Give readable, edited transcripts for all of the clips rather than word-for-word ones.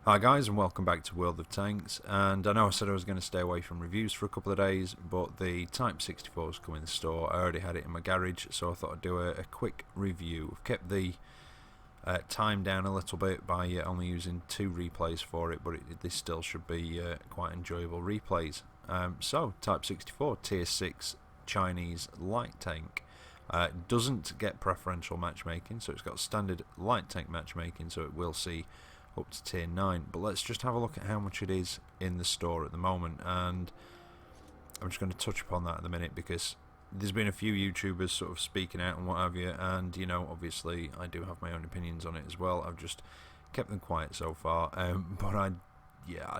Hi guys, and welcome back to World of Tanks. And I know I said I was going to stay away from reviews for a couple of days, but the Type 64 has come in the store. I already had it in my garage, so I thought I'd do a quick review. I've kept the time down a little bit by only using 2 replays for it, but this still should be quite enjoyable replays. So, Type 64, Tier 6 Chinese light tank. Doesn't get preferential matchmaking, so it's got standard light tank matchmaking, so it will see up to tier 9, but let's just have a look at how much it is in the store at the moment, and I'm just going to touch upon that in a minute because there's been a few YouTubers sort of speaking out and what have you, and you know, obviously I do have my own opinions on it as well. I've just kept them quiet so far, but I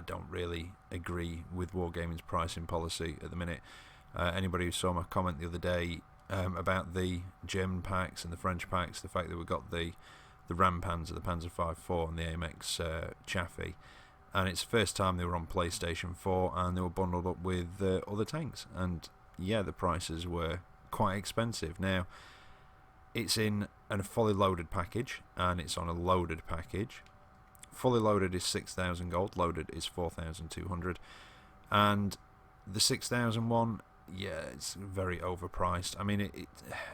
don't really agree with Wargaming's pricing policy at the minute. Anybody who saw my comment the other day about the German packs and the French packs, the fact that we got the Ram Panzer, the Panzer 5.4 and the AMX Chaffee, and it's the first time they were on PlayStation 4 and they were bundled up with other tanks, and yeah, the prices were quite expensive. Now, it's in a fully loaded package and it's on a loaded package. Fully loaded is 6,000 gold, loaded is 4,200, and the 6,000 one, yeah, it's very overpriced. I mean,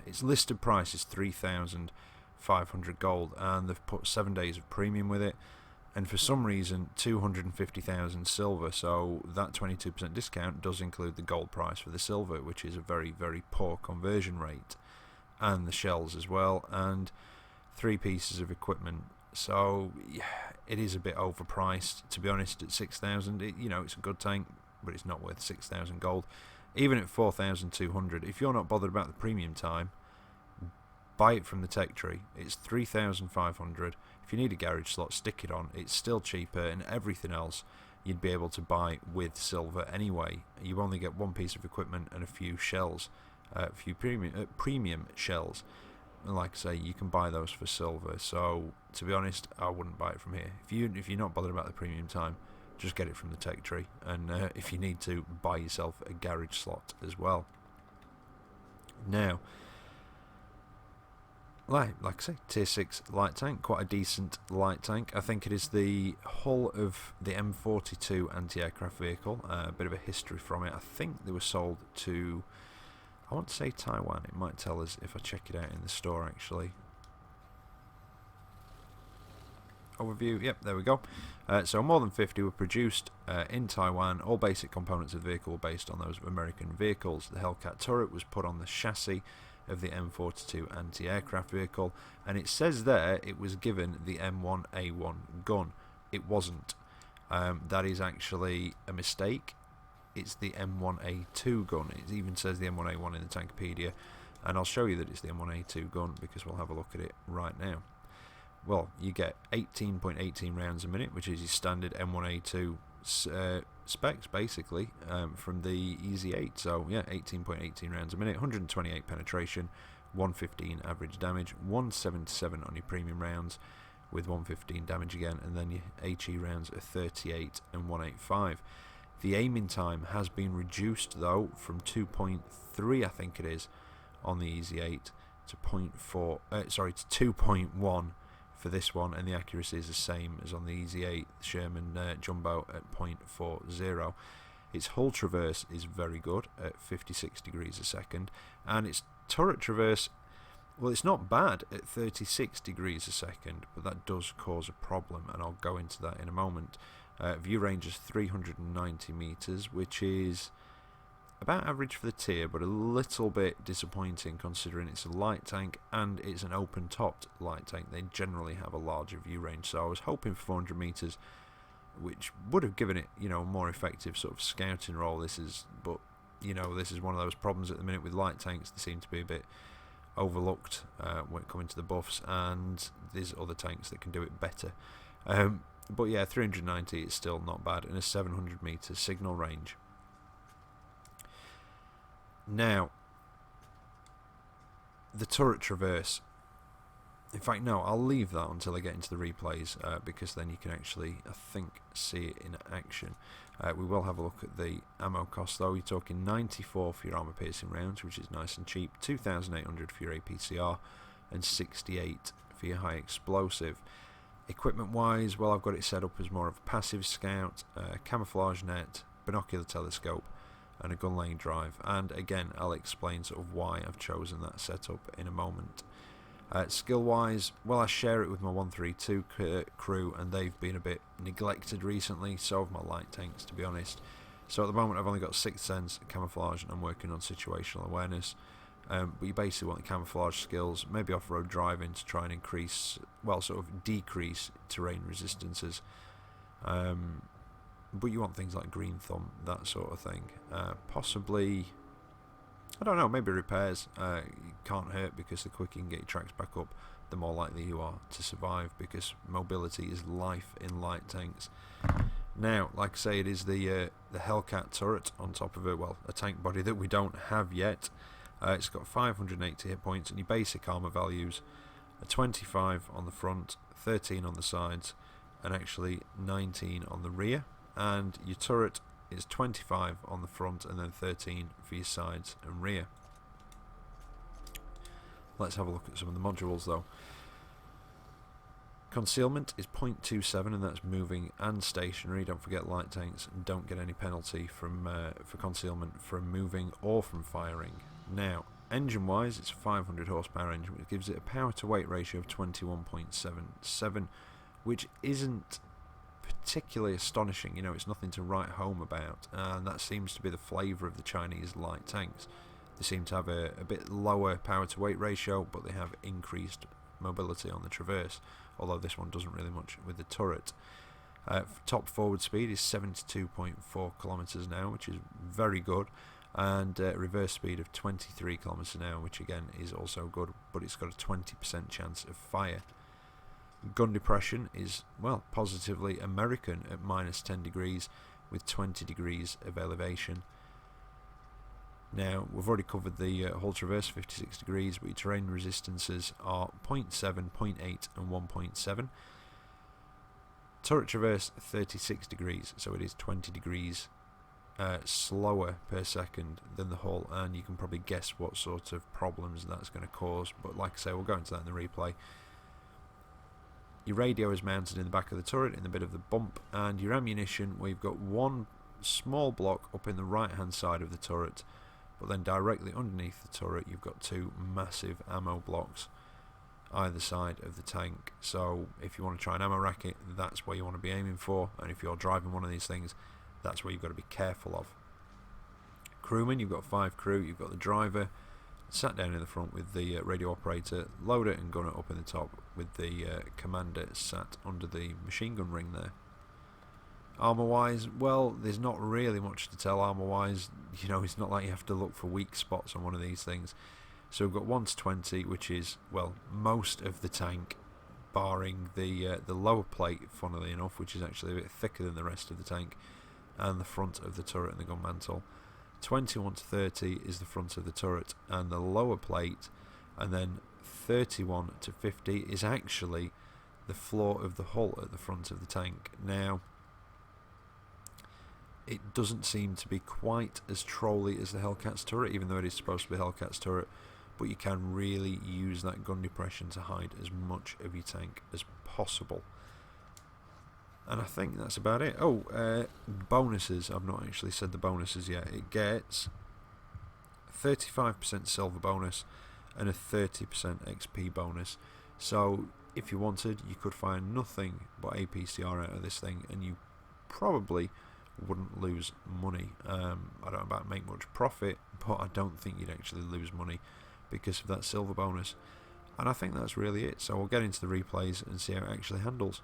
its listed price is 3,500 gold, and they've put 7 days of premium with it, and for some reason 250,000 silver, so that 22% discount does include the gold price for the silver, which is a very, very poor conversion rate, and the shells as well, and 3 pieces of equipment. So yeah, it is a bit overpriced, to be honest. At 6,000, you know, it's a good tank, but it's not worth 6,000 gold. Even at 4,200, if you're not bothered about the premium time, buy it from the tech tree. It's 3,500. If you need a garage slot, stick it on. It's still cheaper, and everything else you'd be able to buy with silver anyway. You only get 1 piece of equipment and a few shells, a few premium shells. And like I say, you can buy those for silver. So to be honest, I wouldn't buy it from here. If you're not bothered about the premium time, just get it from the tech tree. And if you need to, buy yourself a garage slot as well. Now, like I say, tier 6 light tank, quite a decent light tank. I think it is the hull of the M42 anti-aircraft vehicle. A bit of a history from it. I think they were sold to, I want to say Taiwan. It might tell us if I check it out in the store actually. Overview, yep, there we go. So more than 50 were produced in Taiwan. All basic components of the vehicle were based on those of American vehicles. The Hellcat turret was put on the chassis of the M42 anti-aircraft vehicle, and it says there it was given the M1A1 gun. It wasn't. That is actually a mistake. It's the M1A2 gun. It even says the M1A1 in the Tankopedia, and I'll show you that it's the M1A2 gun because we'll have a look at it right now. Well, you get 18.18 rounds a minute, which is your standard M1A2 specs, basically, from the Easy 8. So, yeah, 18.18 rounds a minute, 128 penetration, 115 average damage, 177 on your premium rounds, with 115 damage again, and then your HE rounds are 38 and 185. The aiming time has been reduced, though, from 2.3, I think it is, on the Easy 8 to to 2.1 for this one, and the accuracy is the same as on the Easy 8 Sherman Jumbo at 0.40. Its hull traverse is very good at 56 degrees a second, and its turret traverse, well, it's not bad at 36 degrees a second, but that does cause a problem, and I'll go into that in a moment. View range is 390 meters, which is about average for the tier, but a little bit disappointing considering it's a light tank and it's an open-topped light tank. They generally have a larger view range, so I was hoping for 400 meters, which would have given it, you know, a more effective sort of scouting role. But you know, this is one of those problems at the minute with light tanks. They seem to be a bit overlooked when it comes to the buffs, and there's other tanks that can do it better. But yeah, 390 is still not bad, and a 700 meter signal range. Now, the turret traverse. In fact, no, I'll leave that until I get into the replays, because then you can actually, I think, see it in action. We will have a look at the ammo cost, though. You're talking 94 for your armor piercing rounds, which is nice and cheap, 2,800 for your APCR, and 68 for your high explosive. Equipment wise, well, I've got it set up as more of a passive scout, camouflage net, binocular telescope and a gun lane drive, and again I'll explain sort of why I've chosen that setup in a moment. Skill wise, well, I share it with my 132 crew and they've been a bit neglected recently, so have my light tanks, to be honest. So at the moment I've only got 6th sense, camouflage, and I'm working on situational awareness. But you basically want the camouflage skills, maybe off-road driving to try and increase, well, sort of decrease terrain resistances. But you want things like green thumb, that sort of thing. Possibly, I don't know, maybe repairs. Can't hurt, because the quicker you can get your tracks back up, the more likely you are to survive, because mobility is life in light tanks. Now, like I say, it is the Hellcat turret on top of a tank body that we don't have yet. It's got 580 hit points, and your basic armor values are 25 on the front, 13 on the sides, and actually 19 on the rear. And your turret is 25 on the front and then 13 for your sides and rear. Let's have a look at some of the modules though. Concealment is 0.27, and that's moving and stationary. Don't forget, light tanks don't get any penalty from for concealment from moving or from firing. Now, engine wise, it's a 500 horsepower engine, which gives it a power to weight ratio of 21.77, which isn't particularly astonishing. You know, it's nothing to write home about, and that seems to be the flavour of the Chinese light tanks. They seem to have a bit lower power to weight ratio, but they have increased mobility on the traverse, although this one doesn't really much with the turret. Top forward speed is 72.4 kilometers an hour, which is very good, and reverse speed of 23 kilometers an hour, which again is also good, but it's got a 20% chance of fire. Gun depression is, well, positively American at -10 degrees with 20 degrees of elevation. Now, we've already covered the hull traverse, 56 degrees, but your terrain resistances are 0.7, 0.8 and 1.7. Turret traverse, 36 degrees, so it is 20 degrees slower per second than the hull, and you can probably guess what sort of problems that's going to cause, but like I say, we'll go into that in the replay. Your radio is mounted in the back of the turret in the bit of the bump, and your ammunition, we've got one small block up in the right hand side of the turret, but then directly underneath the turret you've got two massive ammo blocks either side of the tank. So if you want to try an ammo racket, that's where you want to be aiming for, and if you're driving one of these things, that's where you've got to be careful of. Crewmen, you've got 5 crew, you've got the driver sat down in the front with the radio operator, loader and gunner up in the top, with the commander sat under the machine gun ring there. Armour wise, well, there's not really much to tell armour wise. You know, it's not like you have to look for weak spots on one of these things. So we've got 1 to 20, which is, well, most of the tank, barring the lower plate, funnily enough, which is actually a bit thicker than the rest of the tank, and the front of the turret and the gun mantle. 21 to 30 is the front of the turret and the lower plate, and then 31 to 50 is actually the floor of the hull at the front of the tank. Now, it doesn't seem to be quite as trolly as the Hellcat's turret, even though it is supposed to be Hellcat's turret, but you can really use that gun depression to hide as much of your tank as possible. And I think that's about it. Oh, bonuses. I've not actually said the bonuses yet. It gets 35% silver bonus and a 30% XP bonus. So if you wanted, you could find nothing but APCR out of this thing, and you probably wouldn't lose money. I don't know about make much profit, but I don't think you'd actually lose money because of that silver bonus. And I think that's really it. So we'll get into the replays and see how it actually handles.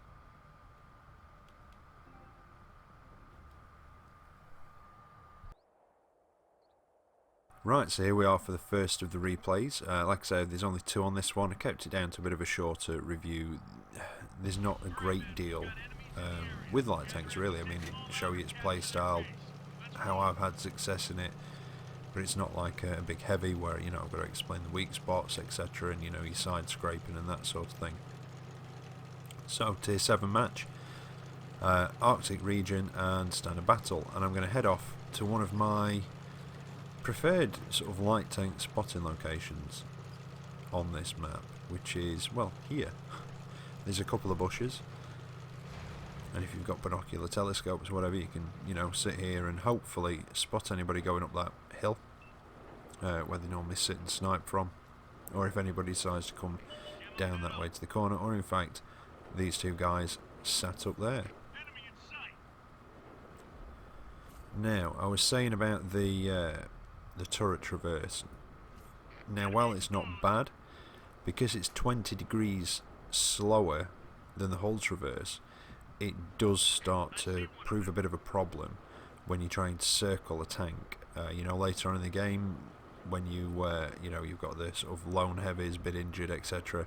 Right, so here we are for the first of the replays. Like I said, there's only 2 on this one. I kept it down to a bit of a shorter review. There's not a great deal with light tanks, really. I mean, show you its play style, how I've had success in it, but it's not like a big heavy where, you know, I've got to explain the weak spots, etc., and, you know, your side scraping and that sort of thing. So, tier 7 match, Arctic region and standard battle, and I'm going to head off to one of my preferred sort of light tank spotting locations on this map, which is, well, here. There's a couple of bushes, And if you've got binocular telescopes or whatever, you can, you know, sit here and hopefully spot anybody going up that hill, where they normally sit and snipe from, or if anybody decides to come down that way to the corner, or in fact these two guys sat up there. Now, I was saying about the turret traverse. Now, while it's not bad, because it's 20 degrees slower than the hull traverse, it does start to prove a bit of a problem when you're trying to circle a tank. You know, later on in the game, when you you know, you've got the sort of lone heavies, a bit injured, etc.,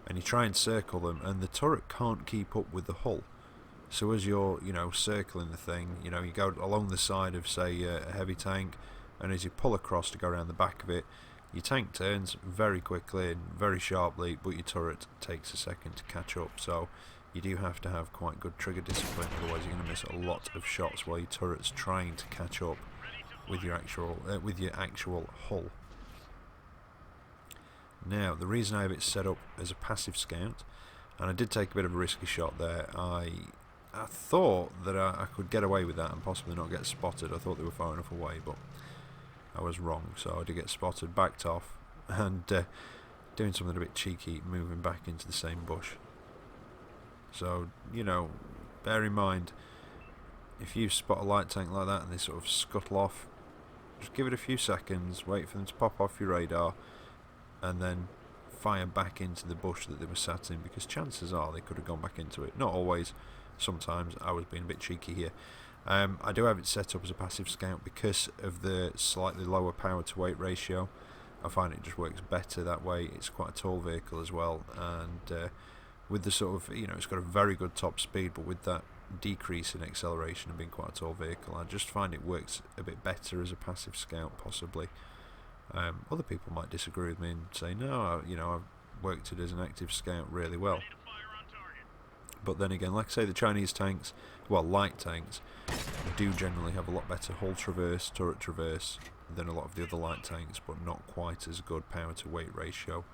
and you try and circle them, and the turret can't keep up with the hull. So as you're, you know, circling the thing, you know, you go along the side of, say, a heavy tank, and as you pull across to go around the back of it, your tank turns very quickly and very sharply, but your turret takes a second to catch up. So you do have to have quite good trigger discipline, otherwise you're going to miss a lot of shots while your turret's trying to catch up with your actual hull. Now, the reason I have it set up as a passive scout, and I did take a bit of a risky shot there, I thought that I could get away with that and possibly not get spotted. I thought they were far enough away, but I was wrong. So I did get spotted, backed off, and doing something a bit cheeky, moving back into the same bush. So, you know, bear in mind, if you spot a light tank like that and they sort of scuttle off, just give it a few seconds, wait for them to pop off your radar, and then fire back into the bush that they were sat in, because chances are they could have gone back into it. Not always, sometimes. I was being a bit cheeky here. I do have it set up as a passive scout because of the slightly lower power to weight ratio. I find it just works better that way. It's quite a tall vehicle as well, and with the sort of, you know, it's got a very good top speed, but with that decrease in acceleration and being quite a tall vehicle, I just find it works a bit better as a passive scout, possibly. Other people might disagree with me and say, no, you know, I've worked it as an active scout really well. But then again, like I say, the Chinese tanks, well, light tanks, do generally have a lot better hull traverse, turret traverse than a lot of the other light tanks, but not quite as good power to weight ratio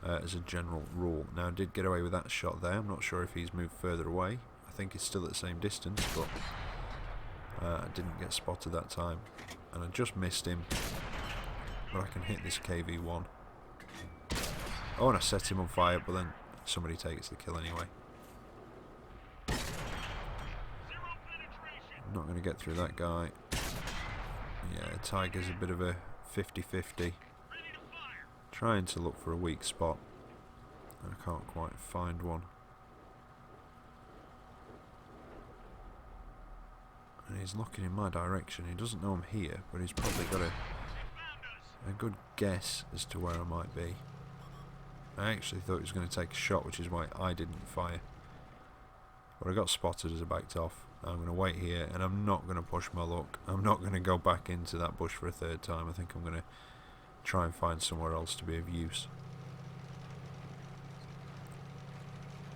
as a general rule. Now, I did get away with that shot there. I'm not sure if he's moved further away. I think he's still at the same distance, but I didn't get spotted that time, and I just missed him. But I can hit this KV-1. Oh, and I set him on fire, but then somebody takes the kill anyway. Not going to get through that guy. Yeah, Tiger's a bit of a 50-50. Trying to look for a weak spot. I can't quite find one. And he's looking in my direction. He doesn't know I'm here, but he's probably got a good guess as to where I might be. I actually thought he was going to take a shot, which is why I didn't fire. But I got spotted as I backed off. I'm going to wait here, and I'm not going to push my luck. I'm not going to go back into that bush for a third time. I think I'm going to try and find somewhere else to be of use.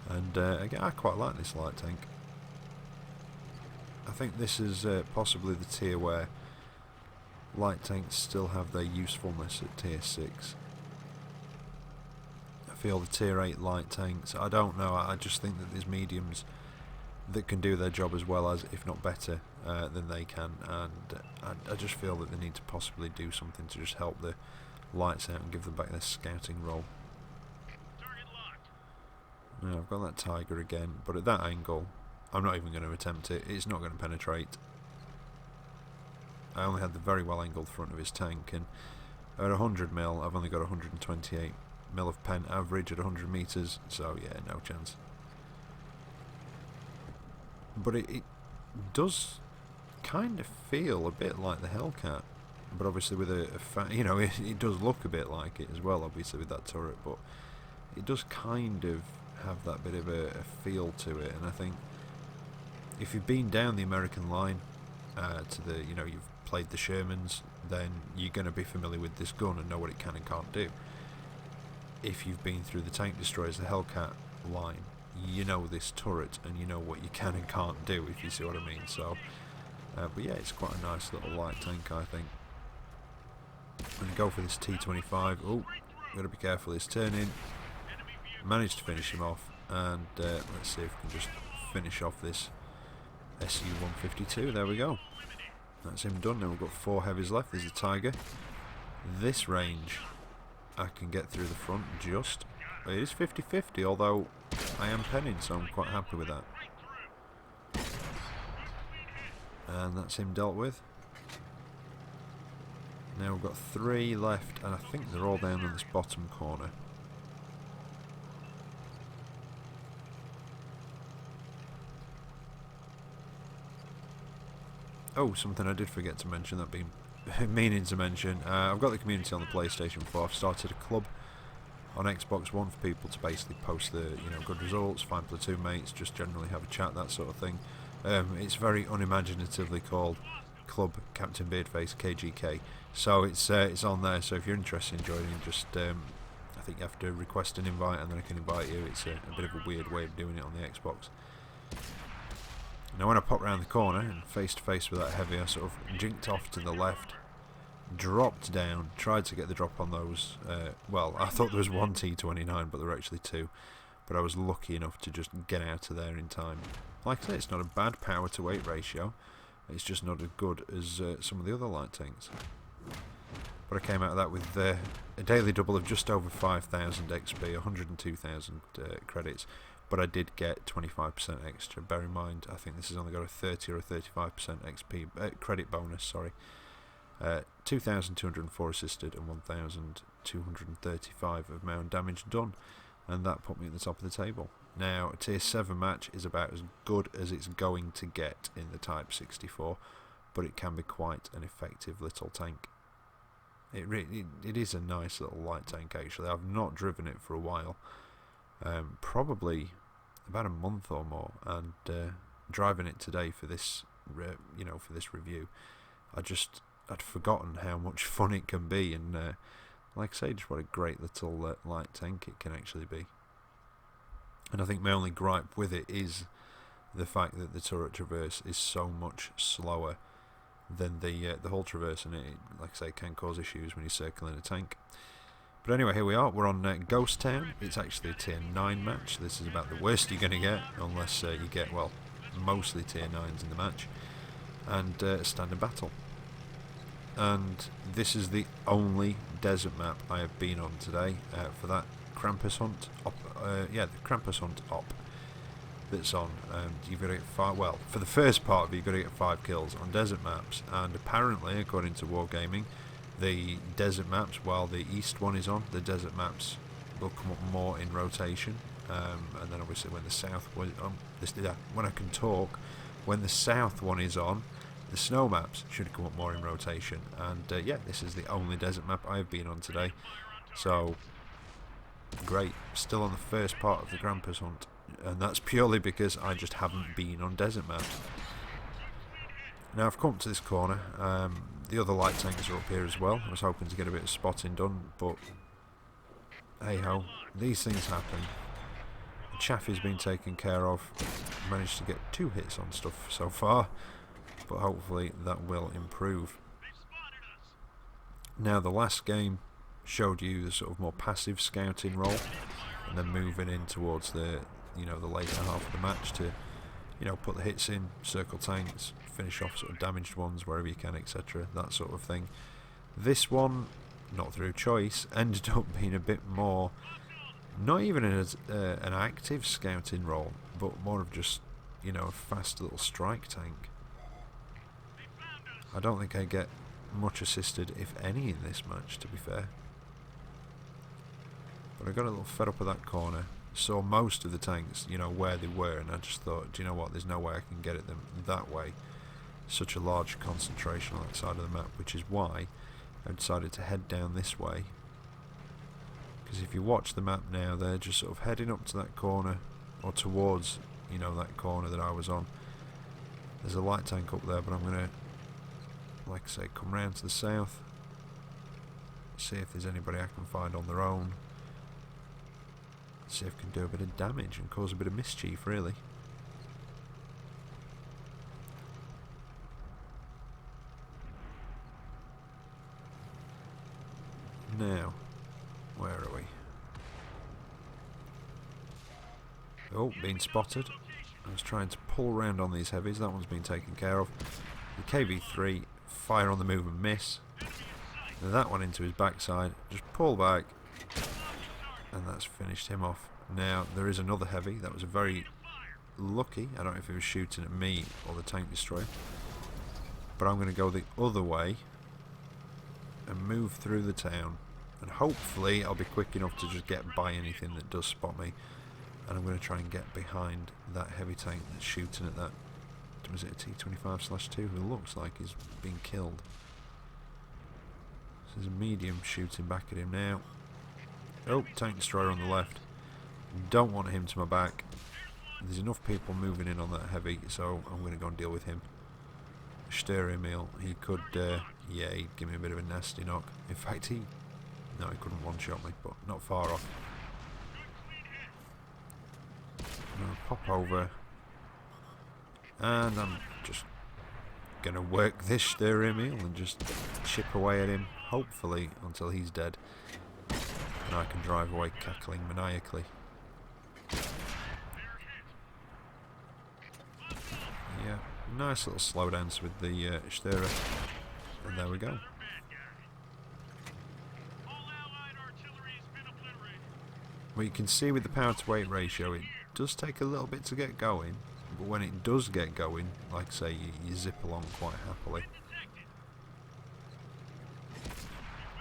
And again, I quite like this light tank. I think this is possibly the tier where light tanks still have their usefulness at tier 6. I feel the tier 8 light tanks, I don't know, I just think that there's mediums that can do their job as well as, if not better, than they can, and I just feel that they need to possibly do something to just help the lights out and give them back their scouting role. Now I've got that Tiger again, but at that angle I'm not even going to attempt it. It's not going to penetrate. I only had the very well angled front of his tank, and at 100 mil I've only got 128 mil of pen average at 100 metres, so yeah, no chance. But it does kind of feel a bit like the Hellcat, but obviously with you know, it does look a bit like it as well, obviously with that turret, but it does kind of have that bit of a feel to it. And I think if you've been down the American line to the, you know, you've played the Shermans, then you're going to be familiar with this gun and know what it can and can't do. If you've been through the tank destroyers, the Hellcat line, you know this turret and you know what you can and can't do, if you see what I mean. So but yeah, it's quite a nice little light tank, I think. I'm going to go for this T25. Oh, got to be careful, he's turning. Managed to finish him off, and let's see if we can just finish off this SU-152. There we go. That's him done. Now we've got 4 heavies left. There's the Tiger. This range, I can get through the front just. It is 50-50, although I am penning, so I'm quite happy with that. And that's him dealt with. Now we've got 3 left, and I think they're all down in this bottom corner. Oh, something I did forget to mention, that being meaning to mention. I've got the community on the PlayStation 4. I've started a club on Xbox One for people to basically post the good results, find platoon mates, just generally have a chat, that sort of thing. It's very unimaginatively called Club CptBeardfaceKGK. So it's on there. So if you're interested in joining, just I think you have to request an invite, and then I can invite you. It's a bit of a weird way of doing it on the Xbox. Now when I pop round the corner and face to face with that heavy, I sort of jinked off to the left, dropped down, tried to get the drop on those. Well, I thought there was 1 T29, but there were actually 2. But I was lucky enough to just get out of there in time. Like I say, it's not a bad power to weight ratio. It's just not as good as some of the other light tanks. But I came out of that with a daily double of just over 5,000 XP, 102,000 credits. But I did get 25% extra. Bear in mind, I think this has only got a 30 or a 35% XP credit bonus. Sorry, 2,204 assisted and 1,235 of my own damage done, and that put me at the top of the table. Now, a tier 7 match is about as good as it's going to get in the Type 64, but it can be quite an effective little tank. It is a nice little light tank actually. I've not driven it for a while. Probably about a month or more, and driving it today for this for this review, I'd forgotten how much fun it can be, and like I say, just what a great little light tank it can actually be. And I think my only gripe with it is the fact that the turret traverse is so much slower than the whole traverse, and it, like I say, can cause issues when you're circling a tank. But anyway, here we are. We're on Ghost Town. It's actually a tier 9 match. This is about the worst you're going to get, unless you get, well, mostly tier 9s in the match. And standard battle. And this is the only desert map I have been on today for that Krampus hunt. The Krampus hunt op that's on. You've got to get 5. Well, for the first part of it, you've got to get 5 kills on desert maps. And apparently, according to Wargaming, the desert maps, while the east one is on, the desert maps will come up more in rotation, and then obviously when the south one, when I can talk, when the south one is on, the snow maps should come up more in rotation. And yeah, this is the only desert map I have been on today, so great. Still on the first part of the Krampus hunt, and that's purely because I just haven't been on desert maps. Now I've come up to this corner. The other light tanks are up here as well. I was hoping to get a bit of spotting done, but hey ho, these things happen. The Chaffee's been taken care of. Managed to get 2 hits on stuff so far, but hopefully that will improve. Now the last game showed you the sort of more passive scouting role, and then moving in towards the the later half of the match to put the hits in, circle tanks, finish off sort of damaged ones wherever you can, etc., that sort of thing. This one, not through choice, ended up being a bit more, not even as an active scouting role, but more of just a fast little strike tank. I don't think I get much assisted, if any, in this match, to be fair. But I got a little fed up with that corner. Saw most of the tanks, where they were, and I just thought, do you know what, there's no way I can get at them that way. Such a large concentration on that side of the map, which is why I decided to head down this way. Because if you watch the map now, they're just sort of heading up to that corner, or towards, that corner that I was on. There's a light tank up there, but I'm going to, like I say, come round to the south, see if there's anybody I can find on their own. See if I can do a bit of damage and cause a bit of mischief, really. Now, where are we? Oh, being spotted. I was trying to pull round on these heavies. That one's been taken care of. The KV3, fire on the move and miss. And that one into his backside. Just pull back. And that's finished him off. Now, there is another heavy. That was a very lucky. I don't know if he was shooting at me or the tank destroyer. But I'm going to go the other way and move through the town. And hopefully I'll be quick enough to just get by anything that does spot me. And I'm going to try and get behind that heavy tank that's shooting at that. Was it a T-25/2 who looks like he's been killed? So there's a medium shooting back at him now. Oh, tank destroyer on the left. Don't want him to my back. There's enough people moving in on that heavy, so I'm going to go and deal with him. Sherman, he could, yeah, he'd give me a bit of a nasty knock. In fact, no, he couldn't one-shot me, but not far off. I'm going to pop over, and I'm just going to work this Sherman and just chip away at him, hopefully until he's dead, and I can drive away cackling maniacally. Yeah, nice little slowdowns with the Sherman, and there we go. Well, you can see with the power to weight ratio, it does take a little bit to get going, but when it does get going, like I say, you zip along quite happily.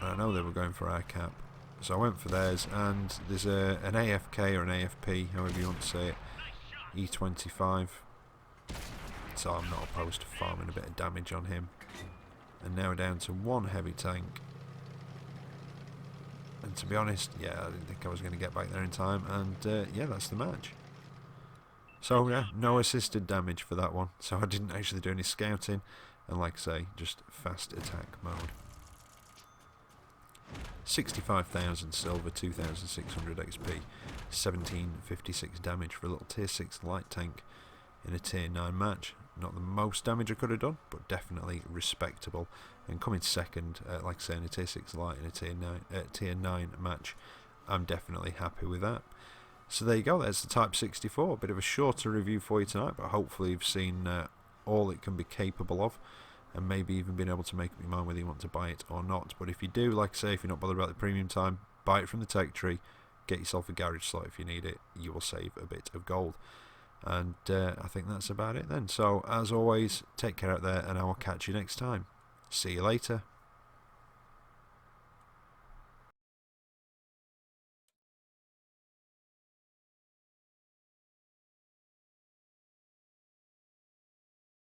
I know they were going for our cap, so I went for theirs, and there's an AFK or an AFP, however you want to say it, E25, so I'm not opposed to farming a bit of damage on him. And now down to one heavy tank. And to be honest, yeah, I didn't think I was going to get back there in time, and yeah, that's the match. So yeah, no assisted damage for that one, so I didn't actually do any scouting, and like I say, just fast attack mode. 65,000 silver, 2,600 XP, 1756 damage for a little tier 6 light tank in a tier 9 match. Not the most damage I could have done, but definitely respectable. And coming second, like I say, in a tier 6 light in a tier 9 match, I'm definitely happy with that. So there you go, there's the Type 64. A bit of a shorter review for you tonight, but hopefully you've seen all it can be capable of, and maybe even been able to make up your mind whether you want to buy it or not. But if you do, like I say, if you're not bothered about the premium time, buy it from the tech tree, get yourself a garage slot if you need it, you will save a bit of gold. And I think that's about it then. So as always, take care out there, and I will catch you next time. See you later.